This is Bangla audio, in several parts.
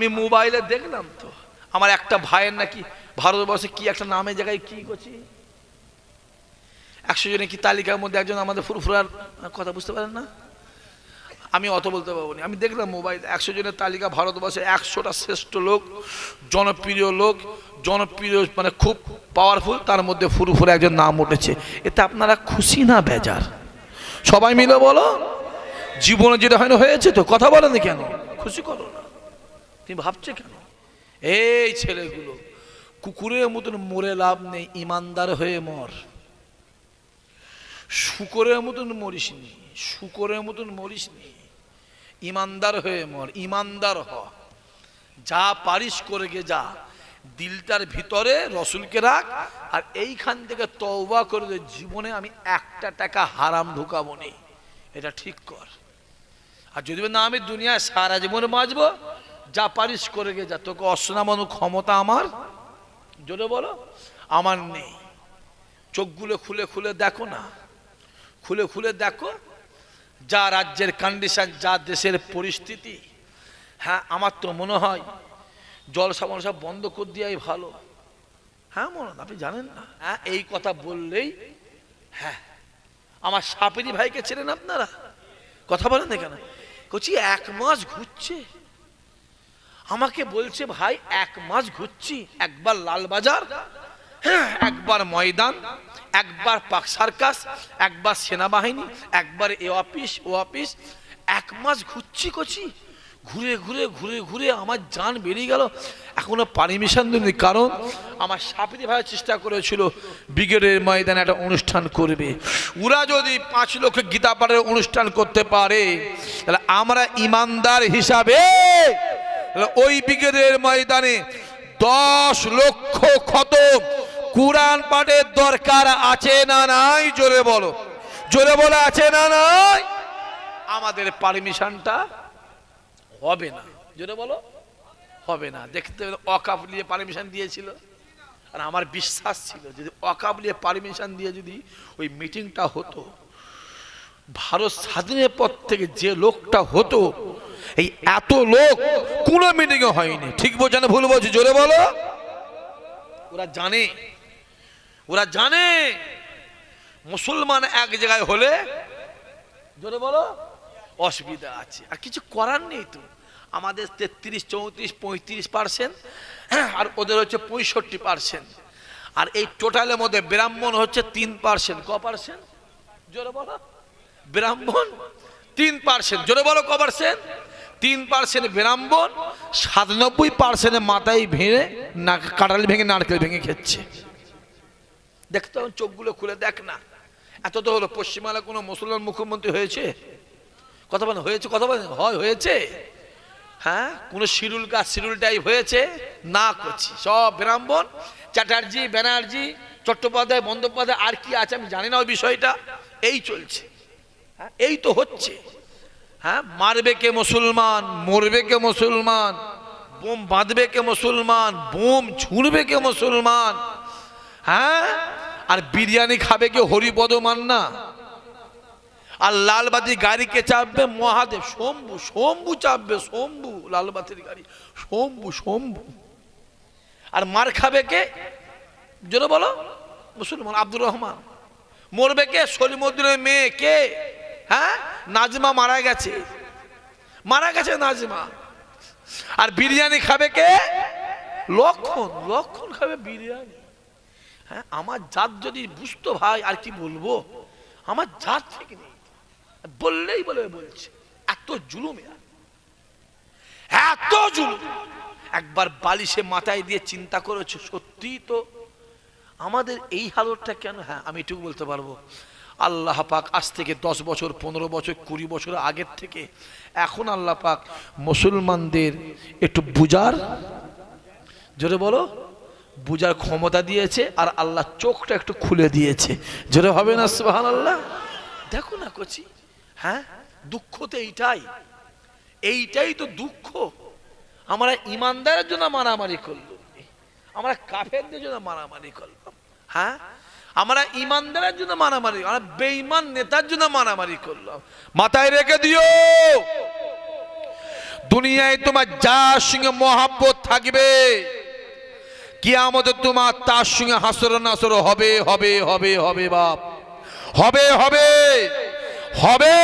আমি মোবাইলে দেখলাম তো আমার একটা ভাইয়ের নাকি ভারতবর্ষে কি একটা নামে জায়গায় কি করছি 100 জনের কি তালিকার মধ্যে একজন আমাদের ফুরফুরার কথা বুঝতে পারেন না, আমি অত বলতে পারবো না। আমি দেখলাম মোবাইল 100 জনের তালিকা ভারতবর্ষে 100টা শ্রেষ্ঠ লোক, জনপ্রিয় লোক, জনপ্রিয় মানে খুব পাওয়ারফুল, তার মধ্যে ফুরফুরা একজন নাম উঠেছে। এতে আপনারা খুশি না বেজার? সবাই মিলে বলো। জীবনে যেটা হয় না হয়েছে তো, কথা বলেন কেন? খুশি করো না, তুমি ভাবছো কেন? এই ছেলেগুলো কুকুরের মতন মরে লাভ নেই, ইমানদার হয়ে মর। শুকরের মতন মরিস নি, শুকরের মতন মরিস নি, ইমানদার হয়ে মর, ইমানদার হ। যা পারিস করে গে যা, দিলটার ভিতরে রসুলকে রাখ, আর এইখান থেকে তওবা করে দে, জীবনে আমি একটা টাকা হারাম ঢুকাবো নি, এটা ঠিক কর। আর যদি না আমি দুনিয়ায় সারা জীবনে বাঁচবো, যা পারিস করে গে যা, তোকে অসনামানো ক্ষমতা আমার, জোরে বলো, আমার নেই। চোখগুলো খুলে খুলে দেখো না, খুলে খুলে দেখো যা রাজ্যের কন্ডিশন, যা দেশের পরিস্থিতি। হ্যাঁ, আমার তো মনে হয় জলসা মলসা বন্ধ করে দেওয়াই ভালো। হ্যাঁ মনে হয়, আপনি জানেন না? হ্যাঁ, এই কথা বললেই হ্যাঁ, আমার সাপেরি ভাইকে ছিলেন আপনারা, কথা বলেন না কেন? কচি 1 মাস ঘুরছে, আমাকে বলছে ভাই 1 মাস ঘুরছি, একবার লালবাজার, একবার ময়দান, একবার পাক সার্কাস, একবার সেনাবাহিনী, একবার এ অফিস ও অফিস, 1 মাস ঘুরছি কচি। ঘুরে ঘুরে ঘুরে ঘুরে আমার জান বেরিয়ে গেল, এখনো পারমিশন দিইনি। কারণ আমার সাপিরি ভাই চেষ্টা করেছিল ব্রিগেডের ময়দানে একটা অনুষ্ঠান করবে। ওরা যদি 5 লক্ষ গীতা পাঠের অনুষ্ঠান করতে পারে, তাহলে আমরা ইমানদার হিসাবে ওই ব্রিগেডের ময়দানে 10 লক্ষ খতম কুরআন পাঠের দরকার আছে না নাই? জোরে বলো, জোরে বলো, আছে না নাই? আমাদের পারমিশনটা হবে না, জোরে বলো, হবে না। দেখতে ওয়াকফ নিয়ে পারমিশন দিয়েছিল, আর আমার বিশ্বাস ছিল যদি ওয়াকফ নিয়ে পারমিশন দিয়ে যদি ওই মিটিংটা হতো, ভারত স্বাধীনের পর থেকে যে লোকটা হতো, এই এত লোক কোনো মিটিংয়ে হয়নি। ঠিক বলছে না ভুল বলছি? জোরে বলো। ওরা জানে, ওরা জানে মুসলমান এক জায়গায় হলে, জোরে বলো, অসুবিধা আছে। আর কিছু করার নেই তো। আমাদের 33, 34, 35%, আর ওদের হচ্ছে 65%। আর এই টোটালের মধ্যে ব্রাহ্মণ হচ্ছে 3%। ক পার্সেন্ট? জোরে বলো। ব্রাহ্মণ 3%। জোরে বলো, ক পার্সেন্ট? 3% ব্রাহ্মণ, 97% মাথায় ভেঙে কাঁঠাল ভেঙে নারকেল ভেঙে খেচ্ছে। দেখতে হবে, চোখগুলো খুলে দেখ না। এত তো হলো, পশ্চিমবাংলা কোনো মুসলমান মুখ্যমন্ত্রী হয়েছে? কথা বলেন, হয়েছে? কথা বলেন, হয় হয়েছে? হ্যাঁ, কোনো শিরুল গাছ শিরুল টাইপ হয়েছে? না করছি, সব ব্রাহ্মণ। চ্যাটার্জি, ব্যানার্জি, চট্টোপাধ্যায়, বন্দ্যোপাধ্যায়, আর কি আছে আমি জানি না ওই বিষয়টা, এই চলছে। হ্যাঁ, এই তো হচ্ছে। হ্যাঁ, মারবে কে মুসলমান, মরবে কে মুসলমান, বোম বাঁধবে কে মুসলমান, বোম ছুঁড়বে কে মুসলমান। হ্যাঁ, আর বিরিয়ানি খাবে কে হরিপদ মান্না, আর লালবাতি গাড়িকে চাপবে মহাদেব শম্ভু, শম্ভু চাপবে, শম্ভু লালবাতির গাড়ি, শম্ভু শম্ভু। আর মার খাবে কে? জোরে বলো, মুসলমান। আব্দুর রহমান। মরবে কে? সলিমুদ্দিনের মেয়ে কে? হ্যাঁ, নাজমা মারা গেছে, মারা গেছে নাজমা। আর বিরিয়ানি খাবে কে? লক্ষণ, লক্ষণ খাবে বিরিয়ানি। হ্যাঁ, আমার জাত যদি বুঝতো ভাই, আর কি বলবো, আমার জাত ঠিক নেই বললেই বলে বলছে। এত জুলুম, এত জুলুম। একবার বালিশে মাথায় দিয়ে চিন্তা করেছো সত্যি তো আমাদের এই হালতটা কেন? হ্যাঁ, আমি এটুকু বলতে পারবো, আল্লাহ পাক আজ থেকে 10 বছর, 15 বছর, 20 বছর আগের থেকে এখন আল্লাহ পাক মুসলমানদের একটু বুঝার, জোরে বলো, বুঝার ক্ষমতা দিয়েছে, আর আল্লাহ চোখটা একটু খুলে দিয়েছে। জোরে হবে না সুবহানাল্লাহ? দেখো না কচি। হ্যাঁ, দুঃখ তো এইটাই, এইটাই তো দুঃখ। আমরা ইমানদারের জন্য মারামারি করলাম, আমরা কাফেরদের জন্য মারামারি করলাম। হ্যাঁ, আমরা ইমানদারের জন্য মারামারি, আমরা বেঈমান নেতার জন্য মারামারি করলাম। মাথায় রেখে দিও, দুনিয়ায় তোমার যার সঙ্গে মহাব্বত থাকবে, কিয়ামতে তোমার তার সঙ্গে হাসর নাসর হবে হবে হবে হবে বাপ, হবে হবে হবে।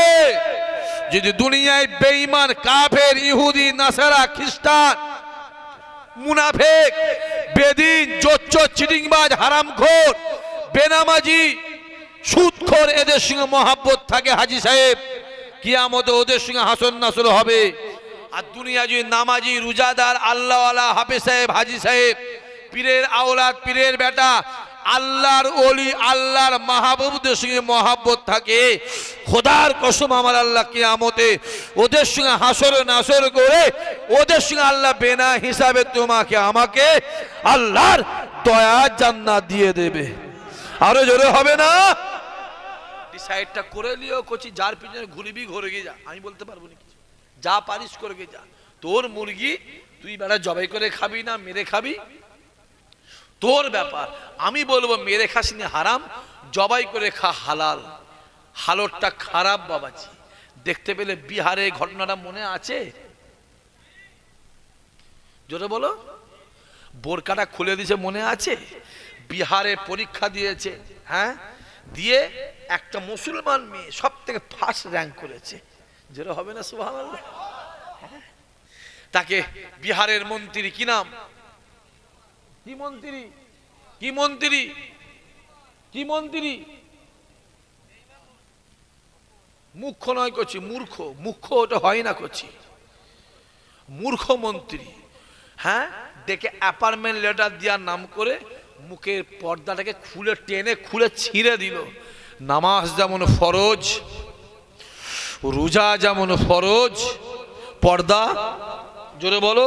যদি দুনিয়ায় বেঈমান, কাফের, ইহুদি, নাসারা, খ্রিস্টান, মুনাফিক, বেদিন, জোচ্চোর, চিটিংবাজ, হারামখোর, বেনামাজি, সুদখোর এদের সঙ্গে মহাব্বত থাকে হাজী সাহেব, কিয়ামতে ওদের সঙ্গে হাসর নাসর হবে। আর দুনিয়া যদি নামাজি, রোজাদার, আল্লাহওয়ালা, হাফেজ সাহেব, হাজী সাহেব, পীরের আওলাদ, পীরের বেটা, আল্লাহর ওলি, আল্লাহর মাহবুবদের সঙ্গে মহাব্বত থাকে, খোদার কসম আমার আল্লাহ কিয়ামতে ওদের সঙ্গে হাসর নাসর করে ওদের সঙ্গে আল্লাহ বেনা হিসাবে তোমাকে আমাকে আল্লাহর দয়া জান্নাত দিয়ে দেবে। আরো জোরে হবে না? ডিসাইডটা করে লিও কোচি, যার পিছনে ঘুরবি ঘুরে গিয়ে যা, আমি বলতে পারবো না কিছু, যা পারিস করে গিয়ে যা। তোর মুরগি তুই বেড়া জবাই করে খাবি না মেরে খাবি তোর ব্যাপার। আমি বলবো মেরে খাসনি হারাম, জবাই করে খা হালাল। হালতটা খারাপ বাবাজি। দেখতে পেলে বিহারে ঘটনাটা মনে আছে? জোরে বলো। বোরকাটা খুলে দিয়েছে মনে আছে? বিহারে পরীক্ষা দিয়েছে, হ্যাঁ, দিয়ে একটা মুসলমান মেয়ে সব থেকে ফার্স্ট র্যাঙ্ক করেছে। জোরে হবে না সুবহানাল্লাহ? তাকে বিহারের মন্ত্রী, কি নাম, কি মন্ত্রী, কি মন্ত্রী, কি মন্ত্রী, মুখ্য নয় করছি, মূর্খ, মুখ্য ওটা হয় না করছি, মূর্খ মন্ত্রী, হ্যাঁ, ডেকে অ্যাপার্টমেন্ট লেটার দেওয়ার নাম করে মুখের পর্দাটাকে খুলে টেনে খুলে ছিঁড়ে দিল। নামাজ যেমন ফরজ, রোজা যেমন ফরজ, পর্দা, জোরে বলো,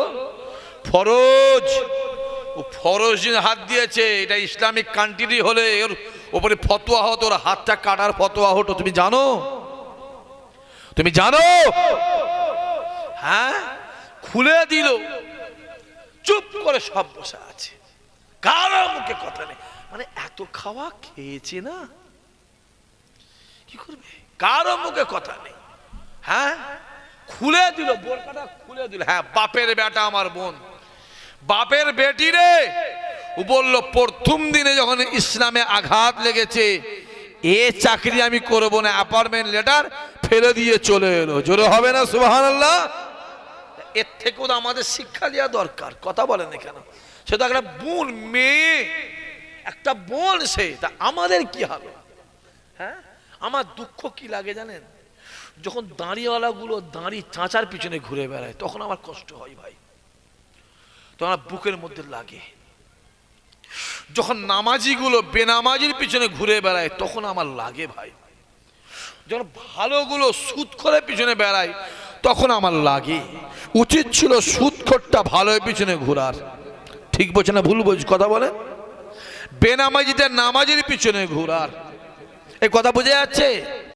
ফরজ। ও ফরজ হাত দিয়েছে, এটা ইসলামিক কান্ট্রি হলে এর উপরে ফতোয়া হতো, ওর হাতটা কাটার ফতোয়া হতো। তুমি জানো? তুমি জানো? হ্যাঁ, খুলে দিল, চুপ করে সব বসে আছে, কারো মুখে কথা নেই। মানে এত খাওয়া খেয়েছে না, কি করবে, কারো মুখে কথা নেই। হ্যাঁ, খুলে দিল, বোরকাটা খুলে দিল। হ্যাঁ, বাপের বেটা আমার বোন, বাপের বেটি রে, ও বলল প্রথম দিনে যখন ইসলামে আঘাত লেগেছে, এ চাকরি আমি করব না, অ্যাপার্টমেন্ট লেটার ফেলে দিয়ে চলে এলো। জোরে হবে না সুবহানাল্লাহ? এর থেকেও আমাদের শিক্ষা দেওয়া দরকার। কথা বলেন কেন? সে তো একটা বোন, মেয়ে, একটা বোন, সে তা আমাদের কি হবে? হ্যাঁ, আমার দুঃখ কি লাগে জানেন? যখন দাঁড়িওয়ালা গুলো দাঁড়ি চাঁচার পিছনে ঘুরে বেড়ায়, তখন আমার কষ্ট হয় ভাই, তখন বুকের মধ্যে লাগে। যখন নামাজি গুলো বেনামাজির পিছনে ঘুরে বেড়ায়, তখন আমার লাগে ভাই। যখন ভালোগুলো সুদখোরের পিছনে বেড়ায়, তখন আমার লাগে। উচিত ছিল সুদখোরটা ভালোর পিছনে ঘোরার। ঠিক বলছে না ভুল বলছি? কথা বলে, বেনামাজিদের নামাজের পিছনে ঘোরার। এই কথা বোঝা যাচ্ছে?